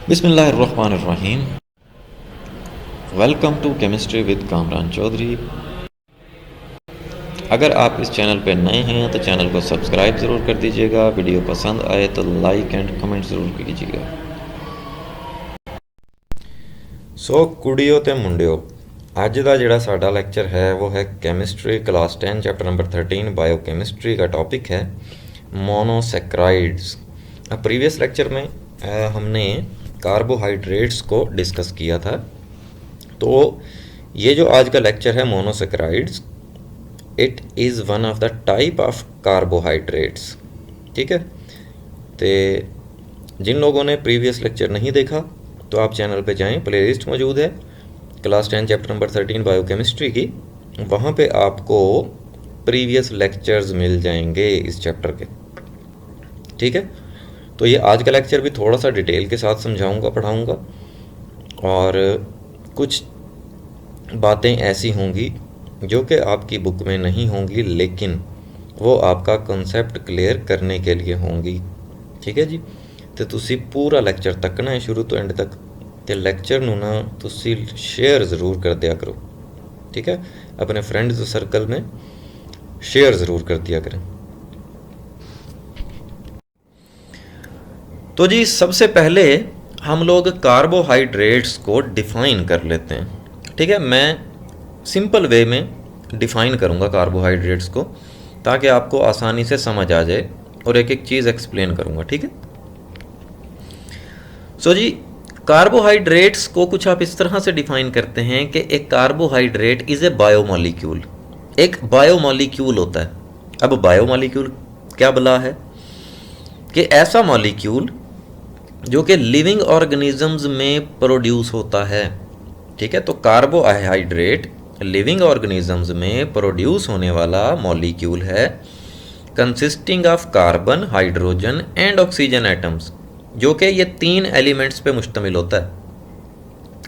बिस्मिल्लाहिर्रहमानिर्रहीम। Welcome to chemistry with Kamran Chaudhry. अगर आप इस चैनल पर नए हैं तो चैनल को सब्सक्राइब ज़रूर कर दीजिएगा। वीडियो पसंद आए तो लाइक एंड कमेंट ज़रूर कीजिएगा। सो कुड़ियो ते मुंडियो, अज का जिहड़ा साडा लैक्चर है वो है chemistry class 10 chapter number 13 biochemistry का टॉपिक है मोनोसेक्राइड्स। प्रीवियस लेक्चर में हमने कार्बोहाइड्रेट्स को डिस्कस किया था। तो ये जो आज का लेक्चर है monosaccharides, it is one of the type of carbohydrates. ठीक है, तो जिन लोगों ने प्रीवियस लेक्चर नहीं देखा तो आप चैनल पे जाएं, प्लेलिस्ट मौजूद है क्लास 10 चैप्टर नंबर 13 बायोकेमिस्ट्री की। वहाँ पे आपको प्रीवियस लेक्चर्स मिल जाएंगे इस चैप्टर के। ठीक है, तो ये आज का लेक्चर भी थोड़ा सा डिटेल के साथ समझाऊंगा, पढ़ाऊंगा, और कुछ बातें ऐसी होंगी जो कि आपकी बुक में नहीं होंगी, लेकिन वो आपका कॉन्सेप्ट क्लियर करने के लिए होंगी। ठीक है जी, तो तुसी पूरा लेक्चर तकना है शुरू तो एंड तक, तो लेक्चर नूं ना तुसी शेयर ज़रूर कर दिया करो। ठीक है, अपने फ्रेंड्स सर्कल में शेयर ज़रूर कर दिया करें। तो जी सबसे पहले हम लोग कार्बोहाइड्रेट्स को डिफ़ाइन कर लेते हैं। ठीक है, मैं सिंपल वे में डिफ़ाइन करूँगा कार्बोहाइड्रेट्स को ताकि आपको आसानी से समझ आ जाए, और एक एक चीज़ एक्सप्लेन करूँगा। ठीक है, सो जी कार्बोहाइड्रेट्स को कुछ आप इस तरह से डिफ़ाइन करते हैं कि एक कार्बोहाइड्रेट इज़ ए बायोमोलिक्यूल। एक बायोमोलिक्यूल होता है। अब बायोमोलिक्यूल क्या बला है कि ऐसा मॉलिक्यूल जो कि लिविंग ऑर्गेनिजम्स में प्रोड्यूस होता है। ठीक है, तो कार्बोहाइड्रेट लिविंग ऑर्गेनिजम्स में प्रोड्यूस होने वाला मॉलिक्यूल है, consisting of carbon, hydrogen and oxygen atoms, जो कि ये तीन एलिमेंट्स पे मुश्तमिल होता है,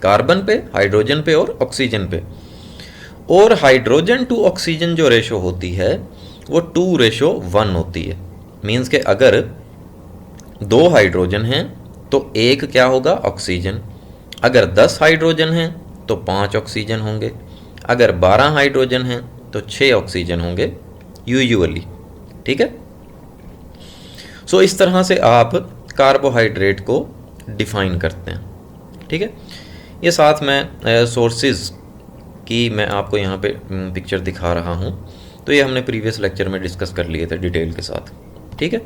कार्बन पे, हाइड्रोजन पे और ऑक्सीजन पे। और हाइड्रोजन टू ऑक्सीजन जो रेशो होती है वो 2:1 होती है। मीन्स के अगर 2 हाइड्रोजन हैं तो 1 क्या होगा, ऑक्सीजन। अगर 10 हाइड्रोजन हैं तो 5 ऑक्सीजन होंगे। अगर 12 हाइड्रोजन हैं तो 6 ऑक्सीजन होंगे यूजुअली। ठीक है, सो इस तरह से आप कार्बोहाइड्रेट को डिफ़ाइन करते हैं। ठीक है, ये साथ में सोर्सेज की मैं आपको यहाँ पे पिक्चर दिखा रहा हूँ, तो ये हमने प्रीवियस लेक्चर में डिस्कस कर लिए थे डिटेल के साथ। ठीक है,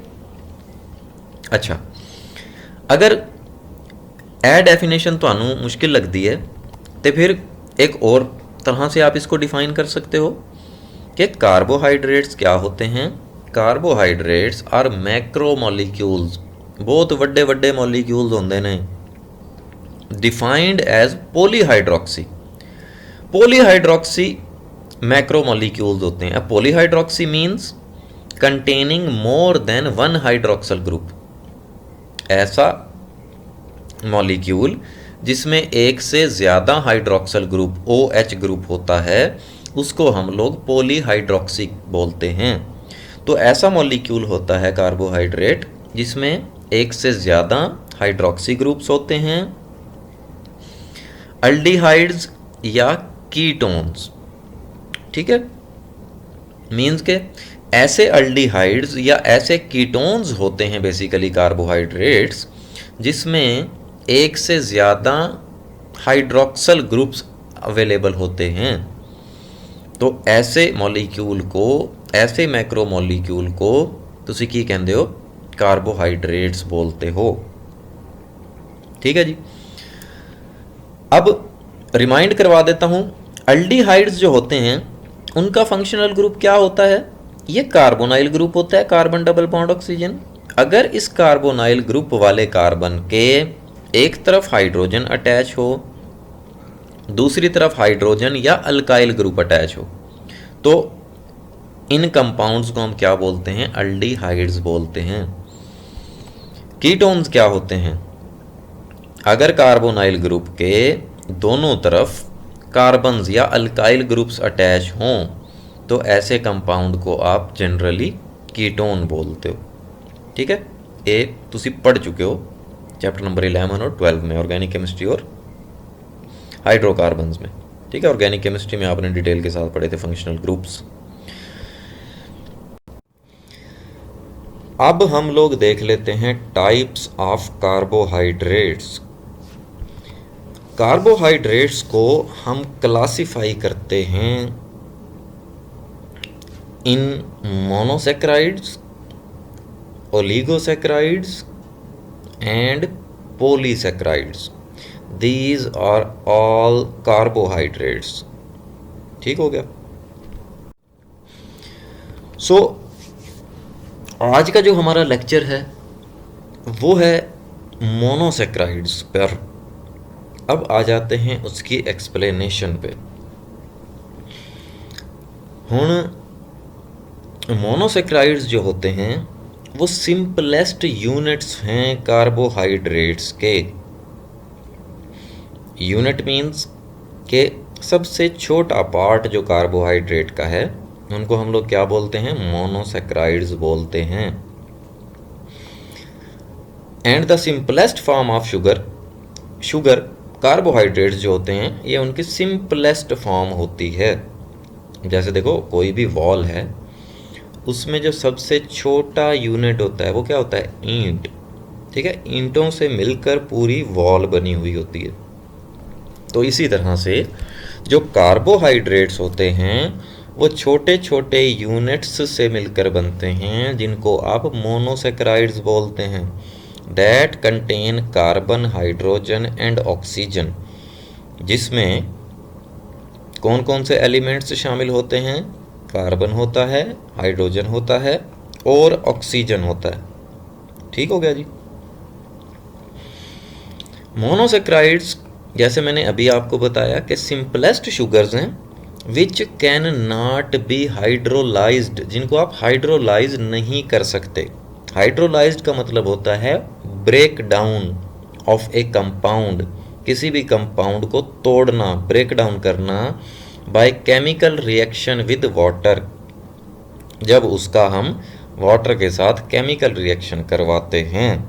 अच्छा, अगर ए डेफिनेशन थानू मुश्किल लगती है तो फिर एक और तरह से आप इसको डिफ़ाइन कर सकते हो कि कार्बोहाइड्रेट्स क्या होते हैं। कार्बोहाइड्रेट्स आर मैक्रो मॉलिक्यूल्स, बहुत वड्डे वड्डे मॉलिक्यूल्स होंदे ने, defined as polyhydroxy. Polyhydroxy macro molecules होते हैं। अब polyhydroxy means containing more than 1 hydroxyl group. ऐसा मॉलिक्यूल जिसमें एक से ज़्यादा हाइड्रोक्सल ग्रुप, OH ग्रुप होता है, उसको हम लोग पॉलीहाइड्रोक्सी बोलते हैं। तो ऐसा मॉलिक्यूल होता है कार्बोहाइड्रेट जिसमें एक से ज़्यादा हाइड्रोक्सी ग्रुप्स होते हैं, अल्डिहाइड्स या कीटोन्स। ठीक है, मीन्स के ऐसे अल्डिहाइड्स या ऐसे कीटोन्स होते हैं बेसिकली कार्बोहाइड्रेट्स जिसमें एक से ज़्यादा हाइड्रोक्सल ग्रुप्स अवेलेबल होते हैं। तो ऐसे मॉलिक्यूल को, ऐसे मैक्रो मॉलिक्यूल को तुसी की कहते हो, कार्बोहाइड्रेट्स बोलते हो। ठीक है जी, अब रिमाइंड करवा देता हूँ, अल्डिहाइड्स जो होते हैं उनका फंक्शनल ग्रुप क्या होता है, ये कार्बोनाइल ग्रुप होता है, कार्बन डबल बॉन्ड ऑक्सीजन। अगर इस कार्बोनाइल ग्रुप वाले कार्बन के एक तरफ हाइड्रोजन अटैच हो, दूसरी तरफ हाइड्रोजन या अल्काइल ग्रुप अटैच हो, तो इन कंपाउंड्स को हम क्या बोलते हैं, अल्डिहाइड्स बोलते हैं। कीटोन्स क्या होते हैं, अगर कार्बोनाइल ग्रुप के दोनों तरफ कार्बन्स या अल्काइल ग्रुप्स अटैच हों तो ऐसे कंपाउंड को आप जनरली कीटोन बोलते हो। ठीक है, ये तुसी पढ़ चुके हो चैप्टर नंबर 11 और 12 में, ऑर्गेनिक केमिस्ट्री और हाइड्रोकार्बन्स में। ठीक है, ऑर्गेनिक केमिस्ट्री में आपने डिटेल के साथ पढ़े थे फंक्शनल ग्रुप्स। अब हम लोग देख लेते हैं टाइप्स ऑफ कार्बोहाइड्रेट्स। कार्बोहाइड्रेट्स को हम क्लासिफाई करते हैं in monosaccharides, oligosaccharides and polysaccharides. These are all carbohydrates. ठीक हो गया। सो आज का जो हमारा लेक्चर है वो है मोनोसैकेराइड्स पर। अब आ जाते हैं उसकी एक्सप्लेनेशन पे। हुण मोनोसैकेराइड्स जो होते हैं वो सिंपलेस्ट यूनिट्स हैं कार्बोहाइड्रेट्स के। यूनिट मीन्स के सबसे छोटा पार्ट जो कार्बोहाइड्रेट का है उनको हम लोग क्या बोलते हैं, मोनोसैकेराइड्स बोलते हैं। And the simplest form of sugar, sugar carbohydrates जो होते हैं ये उनकी सिंपलेस्ट फॉर्म होती है। जैसे देखो कोई भी वॉल है उसमें जो सबसे छोटा यूनिट होता है वो क्या होता है, ईंट। ठीक है, ईंटों से मिलकर पूरी वॉल बनी हुई होती है। तो इसी तरह से जो कार्बोहाइड्रेट्स होते हैं वो छोटे छोटे यूनिट्स से मिलकर बनते हैं जिनको आप मोनोसैकेराइड्स बोलते हैं। That contain carbon, hydrogen and oxygen, जिसमें कौन कौन से एलिमेंट्स शामिल होते हैं, कार्बन होता है, हाइड्रोजन होता है और ऑक्सीजन होता है। ठीक हो गया जी। मोनोसैकेराइड्स जैसे मैंने अभी आपको बताया कि सिंपलेस्ट शुगर्स हैं which can not be hydrolysed, जिनको आप हाइड्रोलाइज नहीं कर सकते। हाइड्रोलाइज्ड का मतलब होता है break down of a compound, किसी भी कंपाउंड को तोड़ना, ब्रेक डाउन करना by chemical reaction with water. जब उसका हम वाटर के साथ केमिकल रिएक्शन करवाते हैं,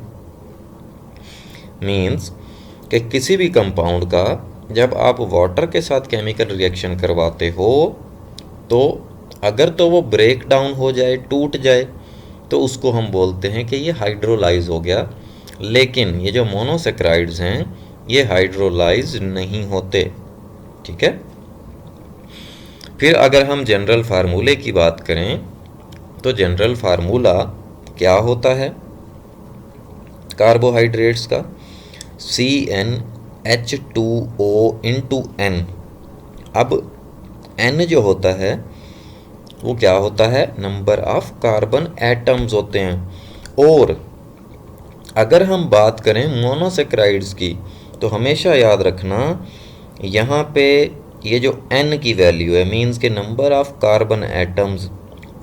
मीन्स कि किसी भी कंपाउंड का जब आप वाटर के साथ केमिकल रिएक्शन करवाते हो तो अगर तो वो ब्रेक डाउन हो जाए, टूट जाए, तो उसको हम बोलते हैं कि ये हाइड्रोलाइज हो गया। लेकिन ये जो मोनोसैकेराइड्स हैं ये हाइड्रोलाइज नहीं होते। ठीक है। फिर अगर हम जनरल फार्मूले की बात करें तो जनरल फार्मूला क्या होता है कार्बोहाइड्रेट्स का, CnH2O इंटू N। अब N जो होता है वो क्या होता है, नंबर ऑफ कार्बन एटम्स होते हैं। और अगर हम बात करें मोनोसैकेराइड्स की तो हमेशा याद रखना यहाँ पे ये जो N की वैल्यू है मीन्स के नंबर ऑफ कार्बन एटम्स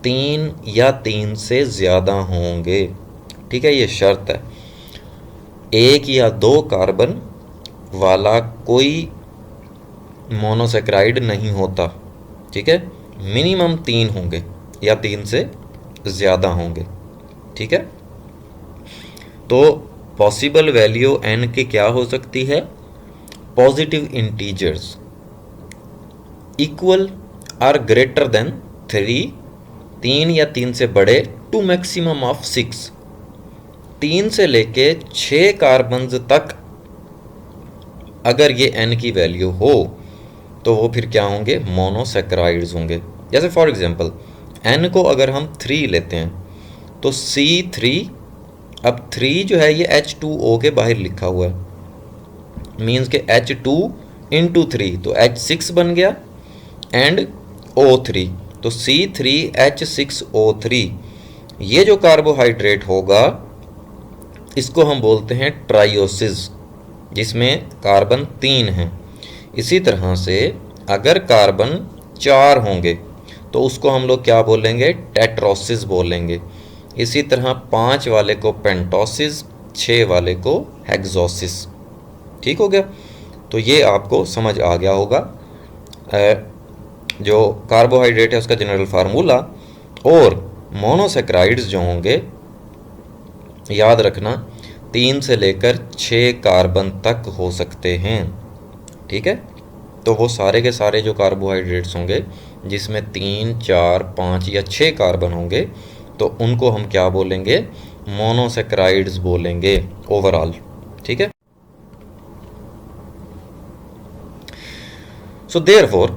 3 या 3 से ज़्यादा होंगे। ठीक है, ये शर्त है। 1 या 2 कार्बन वाला कोई मोनोसैकेराइड नहीं होता। ठीक है, मिनिमम 3 होंगे या 3 से ज़्यादा होंगे। ठीक है, तो पॉसिबल वैल्यू N की क्या हो सकती है, positive integers equal or greater than 3, 3 या 3 से बड़े, टू मैक्सिमम ऑफ 6, 3 से लेके 6 कार्बन्स तक अगर ये N की वैल्यू हो तो वो फिर क्या होंगे, मोनोसैकेराइड्स होंगे। जैसे फॉर एग्जांपल N को अगर हम 3 लेते हैं तो C3, अब 3 जो है ये H2O के बाहर लिखा हुआ है, मीन्स के H2 इंटू 3 तो H6 बन गया एंड O3 तो C3H6O3। ये जो कार्बोहाइड्रेट होगा इसको हम बोलते हैं ट्राइओसिस, जिसमें कार्बन 3 हैं। इसी तरह से अगर कार्बन 4 होंगे तो उसको हम लोग क्या बोलेंगे, टेट्रोसिस बोलेंगे। इसी तरह 5 वाले को पेंटोसिस, 6 वाले को हेक्सोसिस। ठीक हो गया, तो ये आपको समझ आ गया होगा जो कार्बोहाइड्रेट है उसका जनरल फार्मूला। और मोनोसैकेराइड्स जो होंगे याद रखना 3 से लेकर 6 कार्बन तक हो सकते हैं। ठीक है, तो वो सारे के सारे जो कार्बोहाइड्रेट्स होंगे जिसमें 3, 4, 5 या 6 कार्बन होंगे तो उनको हम क्या बोलेंगे, मोनोसेक्राइड्स बोलेंगे ओवरऑल। ठीक है, so therefore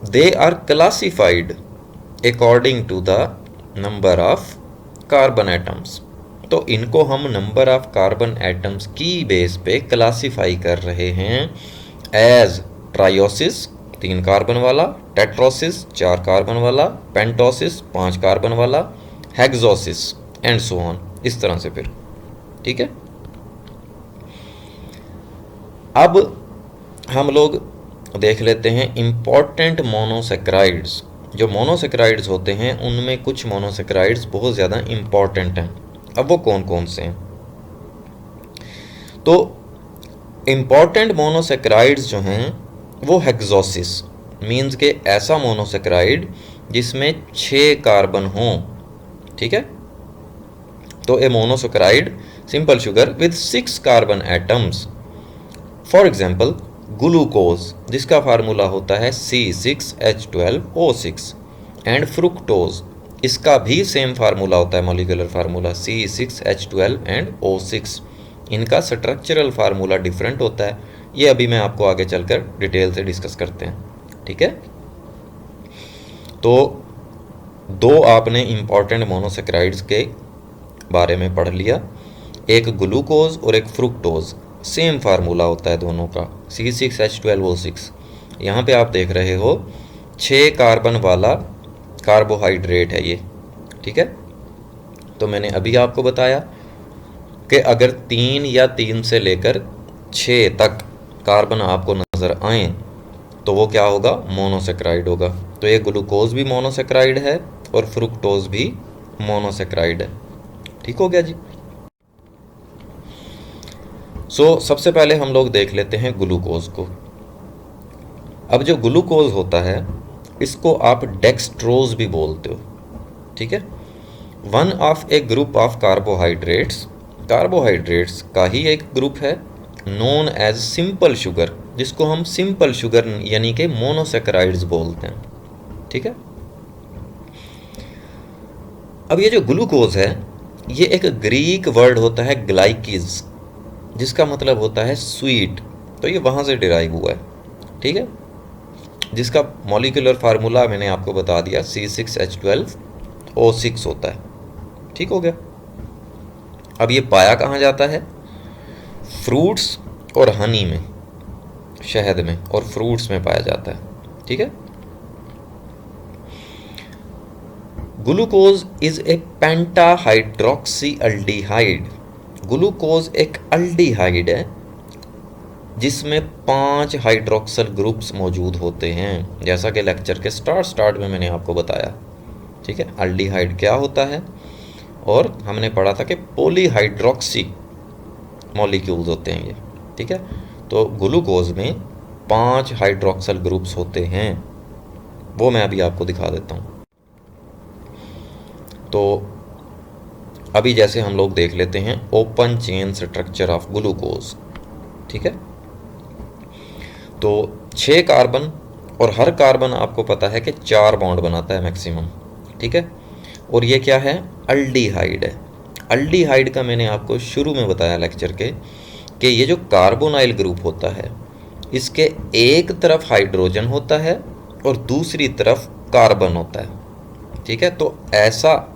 they are classified according to the number of carbon atoms. तो इनको हम नंबर ऑफ कार्बन एटम्स की बेस पे क्लासिफाई कर रहे हैं एज ट्रायोसिस 3 कार्बन वाला, टेट्रोसिस 4 कार्बन वाला, पेंटोसिस 5 कार्बन वाला, हेक्सोसिस एंड सो ऑन, इस तरह से फिर। ठीक है, अब हम लोग देख लेते हैं इम्पॉर्टेंट मोनोसेक्राइड्स। जो मोनोसेक्राइड्स होते हैं उनमें कुछ मोनोसेक्राइड्स बहुत ज़्यादा इम्पॉर्टेंट हैं। अब वो कौन कौन से हैं? तो इम्पॉर्टेंट मोनोसेक्राइड्स जो हैं वो हेक्सोसिस मीन्स के ऐसा मोनोसेक्राइड जिसमें 6 कार्बन हों। ठीक है, तो a monosaccharide simple sugar with 6 carbon atoms. For example glucose जिसका फार्मूला होता है C6H12O6 एंड फ्रुक्टोज, इसका भी सेम फार्मूला होता है, molecular formula C6H12 and O6। इनका स्ट्रक्चरल फार्मूला डिफरेंट होता है, ये अभी मैं आपको आगे चलकर डिटेल से डिस्कस करते हैं। ठीक है, तो 2 आपने इम्पॉर्टेंट मोनोसेक्राइड्स के बारे में पढ़ लिया, एक ग्लूकोज और एक फ्रुक्टोज। सेम फार्मूला होता है दोनों का C6H12O6। यहाँ पे आप देख रहे हो 6 कार्बन वाला कार्बोहाइड्रेट है ये। ठीक है, तो मैंने अभी आपको बताया कि अगर 3 या 3 से लेकर 6 तक कार्बन आपको नज़र आए तो वो क्या होगा, मोनोसेक्राइड होगा। तो ये ग्लूकोज भी मोनोसेक्राइड है और फ्रुक्टोज भी मोनोसेक्राइड है। ठीक हो गया जी। सबसे पहले हम लोग देख लेते हैं ग्लूकोज को। अब जो ग्लूकोज होता है इसको आप डेक्सट्रोज भी बोलते हो। ठीक है, one of A group of carbohydrates, carbohydrates का ही एक ग्रुप है नोन एज सिंपल शुगर, जिसको हम सिंपल शुगर यानी कि मोनोसेक्राइड्स बोलते हैं। ठीक है, अब ये जो ग्लूकोज है ये एक ग्रीक वर्ड होता है ग्लाइकिज, जिसका मतलब होता है स्वीट। तो ये वहाँ से डिराइव हुआ है। ठीक है, जिसका मॉलिक्यूलर फार्मूला मैंने आपको बता दिया C6H12O6 होता है। ठीक हो गया। अब ये पाया कहाँ जाता है, फ्रूट्स और हनी में, शहद में और फ्रूट्स में पाया जाता है। ठीक है, glucose is a pentahydroxy aldehyde. Glucose एक अल्डिहाइड है जिसमें 5 हाइड्रोक्सल ग्रुप्स मौजूद होते हैं, जैसा कि लेक्चर के स्टार्ट में मैंने आपको बताया। ठीक है, अल्डिहाइड क्या होता है, और हमने पढ़ा था कि पॉलीहाइड्रोक्सी मॉलिक्यूल्स होते हैं ये। ठीक है, तो ग्लूकोज में 5 हाइड्रोक्सल ग्रुप्स होते हैं, वो मैं अभी आपको दिखा देता हूँ। तो अभी जैसे हम लोग देख लेते हैं open chain structure of glucose. ठीक है, तो 6 कार्बन और हर कार्बन आपको पता है कि 4 बॉन्ड बनाता है मैक्सिमम। ठीक है, और ये क्या है, अल्डिहाइड है। अल्डिहाइड का मैंने आपको शुरू में बताया लेक्चर के कि ये जो कार्बोनाइल ग्रुप होता है इसके एक तरफ हाइड्रोजन होता है और दूसरी तरफ कार्बन होता है। ठीक है, तो ऐसा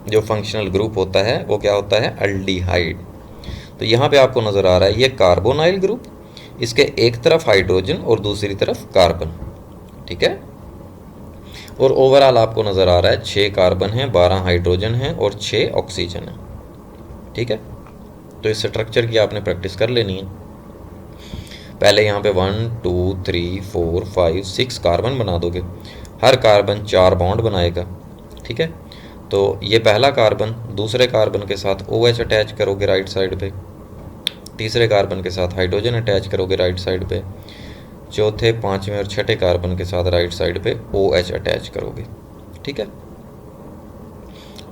जो फंक्शनल ग्रुप होता है वो क्या होता है, अल्डिहाइड। तो यहाँ पे आपको नज़र आ रहा है ये कार्बोनाइल ग्रुप, इसके एक तरफ हाइड्रोजन और दूसरी तरफ कार्बन। ठीक है, और ओवरऑल आपको नज़र आ रहा है 6 कार्बन हैं, 12 हाइड्रोजन हैं और 6 ऑक्सीजन है। ठीक है, तो इस स्ट्रक्चर की आपने प्रैक्टिस कर लेनी है। पहले यहाँ पे 1 2 3 4 5 6 कार्बन बना दोगे, हर कार्बन 4 बॉन्ड बनाएगा। ठीक है, तो ये पहला कार्बन दूसरे कार्बन के साथ OH अटैच करोगे राइट साइड पे, तीसरे कार्बन के साथ हाइड्रोजन अटैच करोगे राइट साइड पे, चौथे, पाँचवें और छठे कार्बन के साथ राइट साइड पे OH अटैच करोगे। ठीक है,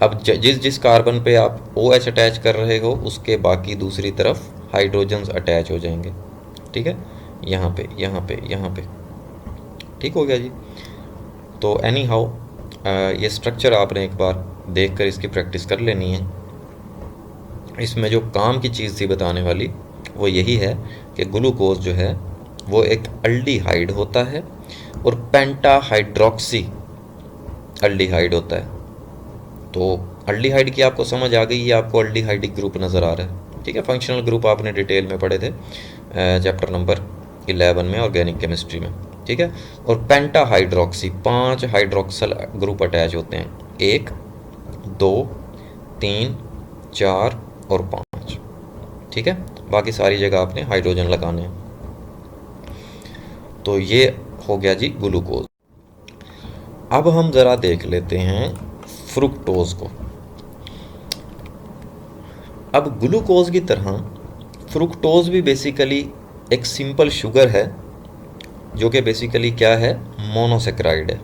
अब जिस जिस कार्बन पे आप OH अटैच कर रहे हो उसके बाकी दूसरी तरफ हाइड्रोजन्स अटैच हो जाएंगे। ठीक है, यहाँ पे यहाँ पे यहाँ पे। ठीक हो गया जी। तो एनी हाउ ये स्ट्रक्चर आपने एक बार देख कर इसकी प्रैक्टिस कर लेनी है। इसमें जो काम की चीज़ थी बताने वाली वो यही है कि ग्लूकोज जो है वो एक अल्डिहाइड होता है और पेंटा हाइड्रोक्सी अल्डिहाइड होता है। तो अल्डिहाइड की आपको समझ आ गई, ये आपको अल्डिहाइडिक ग्रुप नज़र आ रहा है। ठीक है, फंक्शनल ग्रुप आपने डिटेल में पढ़े थे चैप्टर नंबर 11 में ऑर्गेनिक केमिस्ट्री में। ठीक है, और पेंटा हाइड्रोक्सी 5 हाइड्रोक्सल ग्रुप अटैच होते हैं, 1 2 3 4 और 5। ठीक है, बाकी सारी जगह आपने हाइड्रोजन लगाने हैं। तो ये हो गया जी ग्लूकोज। अब हम ज़रा देख लेते हैं फ्रुक्टोज को। अब ग्लूकोज की तरह फ्रुक्टोज भी बेसिकली एक सिंपल शुगर है, जो कि बेसिकली क्या है, मोनोसेक्राइड है।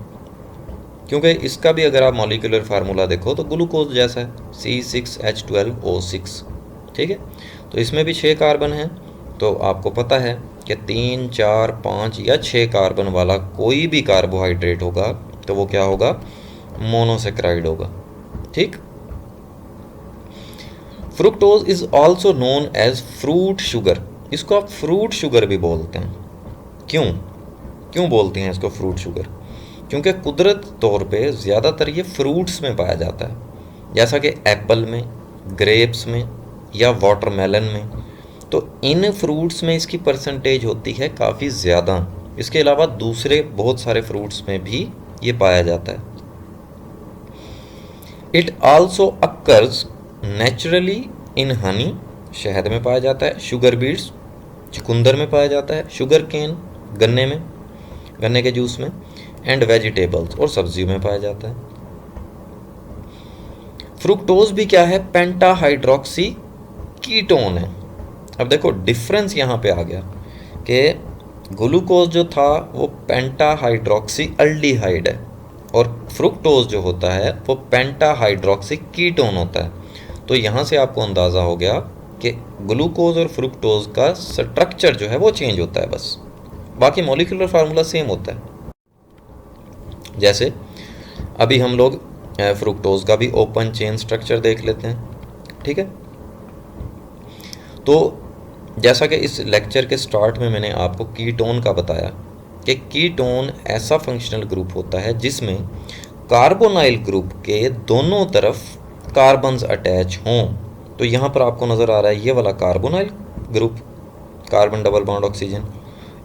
क्योंकि इसका भी अगर आप मॉलिक्यूलर फार्मूला देखो तो ग्लूकोज जैसा है, C6H12O6। ठीक है, तो इसमें भी 6 कार्बन हैं। तो आपको पता है कि 3 4 5 या 6 कार्बन वाला कोई भी कार्बोहाइड्रेट होगा तो वो क्या होगा, मोनोसेक्राइड होगा। ठीक, fructose is also known as fruit sugar. इसको आप फ्रूट शुगर भी बोलते हैं। क्यों क्यों बोलते हैं इसको फ्रूट शुगर? क्योंकि कुदरत तौर पे ज़्यादातर ये फ्रूट्स में पाया जाता है, जैसा कि एप्पल में, ग्रेप्स में या वाटरमेलन में। तो इन फ्रूट्स में इसकी परसेंटेज होती है काफ़ी ज़्यादा। इसके अलावा दूसरे बहुत सारे फ्रूट्स में भी ये पाया जाता है। It also occurs naturally in Honey, शहद में पाया जाता है, शुगर बीट्स, चुकंदर में पाया जाता है, शुगर केन, गन्ने में, गन्ने के जूस में, एंड वेजिटेबल्स, और सब्जियों में पाया जाता है। फ्रुक्टोज भी क्या है, पेंटा हाइड्रोक्सी कीटोन है। अब देखो डिफरेंस यहाँ पे आ गया कि ग्लूकोज जो था वो पेंटा हाइड्रोक्सी अल्डिहाइड है और फ्रुक्टोज जो होता है वो पेंटा हाइड्रोक्सी कीटोन होता है। तो यहाँ से आपको अंदाज़ा हो गया कि ग्लूकोज और फ्रुक्टोज का स्ट्रक्चर जो है वो चेंज होता है, बस बाकी मॉलिक्यूलर फार्मूला सेम होता है। जैसे अभी हम लोग फ्रुक्टोज का भी ओपन चेन स्ट्रक्चर देख लेते हैं। ठीक है, तो जैसा कि इस लेक्चर के स्टार्ट में मैंने आपको कीटोन का बताया कि कीटोन ऐसा फंक्शनल ग्रुप होता है जिसमें कार्बोनाइल ग्रुप के दोनों तरफ कार्बन्स अटैच हों। तो यहाँ पर आपको नज़र आ रहा है ये वाला carbonyl group, carbon double bond oxygen.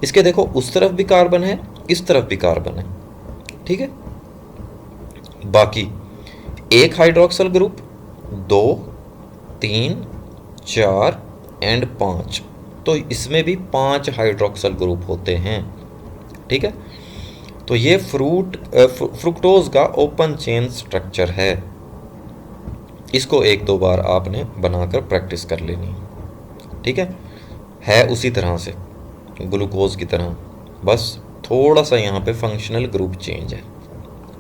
इसके देखो उस तरफ भी कार्बन है, इस तरफ भी कार्बन है। ठीक है, बाकी एक हाइड्रोक्सल ग्रुप, 2 3 4 एंड 5। तो इसमें भी 5 हाइड्रोक्सल ग्रुप होते हैं। ठीक है, तो ये फ्रुक्टोज का ओपन चेन स्ट्रक्चर है। इसको 1-2 बार आपने बनाकर प्रैक्टिस कर लेनी। ठीक है उसी तरह से ग्लूकोज की तरह, बस थोड़ा सा यहाँ पे फंक्शनल ग्रुप चेंज है।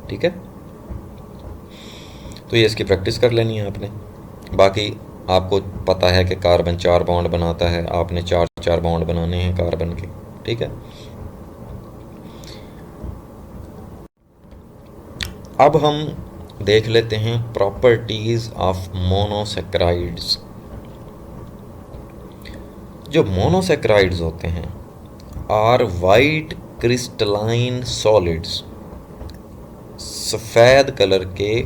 ठीक है, तो ये इसकी प्रैक्टिस कर लेनी है आपने। बाकी आपको पता है कि कार्बन 4 बॉन्ड बनाता है, आपने 4 बॉन्ड बनाने हैं कार्बन के। ठीक है, अब हम देख लेते हैं प्रॉपर्टीज ऑफ मोनोसेक्राइड्स। जो मोनोसेक्राइड्स होते हैं आर वाइट क्रिस्टलाइन सॉलिड्स, सफ़ेद कलर के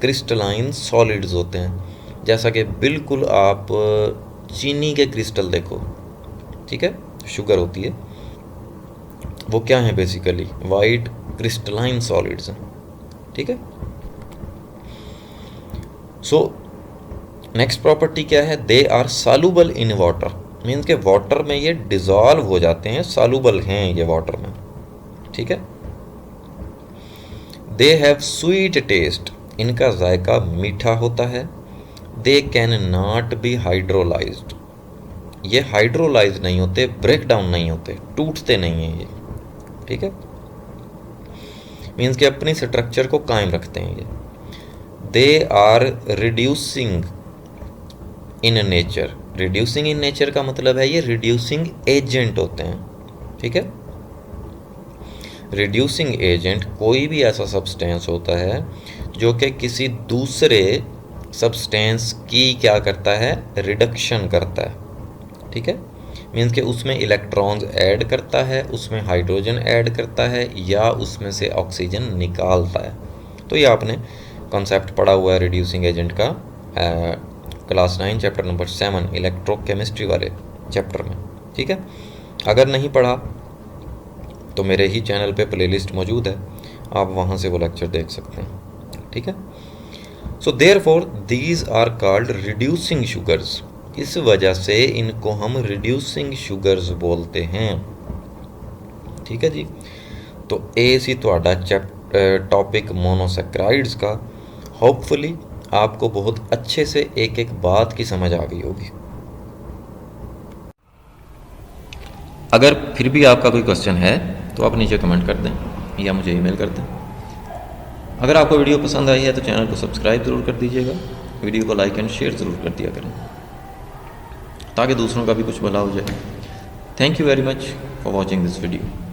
क्रिस्टलाइन सॉलिड्स होते हैं। जैसा कि बिल्कुल आप चीनी के क्रिस्टल देखो, ठीक है, शुगर होती है, वो क्या है बेसिकली वाइट क्रिस्टलाइन सॉलिड्स हैं। ठीक है, सो नेक्स्ट प्रॉपर्टी क्या है, they are soluble in water, means के वाटर में ये डिज़ोल्व हो जाते हैं, सॉल्युबल हैं ये वाटर में। ठीक है, दे हैव स्वीट टेस्ट, इनका जायका मीठा होता है। They can not be hydrolysed, ये हाइड्रोलाइज नहीं होते, ब्रेक डाउन नहीं होते, टूटते नहीं हैं ये। ठीक है, मीन्स के अपनी स्ट्रक्चर को कायम रखते हैं ये। They are reducing in nature. Reducing in nature का मतलब है ये रिड्यूसिंग एजेंट होते हैं, ठीक है। रिड्यूसिंग एजेंट कोई भी ऐसा सब्सटेंस होता है जो कि किसी दूसरे सब्सटेंस की क्या करता है, रिडक्शन करता है, ठीक है। मीन्स कि उसमें इलेक्ट्रॉन्स ऐड करता है, उसमें हाइड्रोजन ऐड करता है या उसमें से ऑक्सीजन निकालता है। तो ये आपने कॉन्सेप्ट पढ़ा हुआ है रिड्यूसिंग एजेंट का क्लास 9 चैप्टर नंबर 7 इलेक्ट्रोकेमिस्ट्री वाले चैप्टर में, ठीक है। अगर नहीं पढ़ा तो मेरे ही चैनल पे प्लेलिस्ट मौजूद है, आप वहाँ से वो लेक्चर देख सकते हैं, ठीक है। So therefore these are called reducing sugars. इस वजह से इनको हम रिड्यूसिंग शुगर्स बोलते हैं, ठीक है जी। तो ए सी तुहाडा टॉपिक मोनोसैकराइड्स का। होपफुली आपको बहुत अच्छे से एक एक बात की समझ आ गई होगी। अगर फिर भी आपका कोई क्वेश्चन है तो आप नीचे कमेंट कर दें या मुझे ईमेल कर दें। अगर आपको वीडियो पसंद आई है तो चैनल को सब्सक्राइब ज़रूर कर दीजिएगा, वीडियो को लाइक एंड शेयर ज़रूर कर दिया करें ताकि दूसरों का भी कुछ भला हो जाए। Thank you very much for watching this video.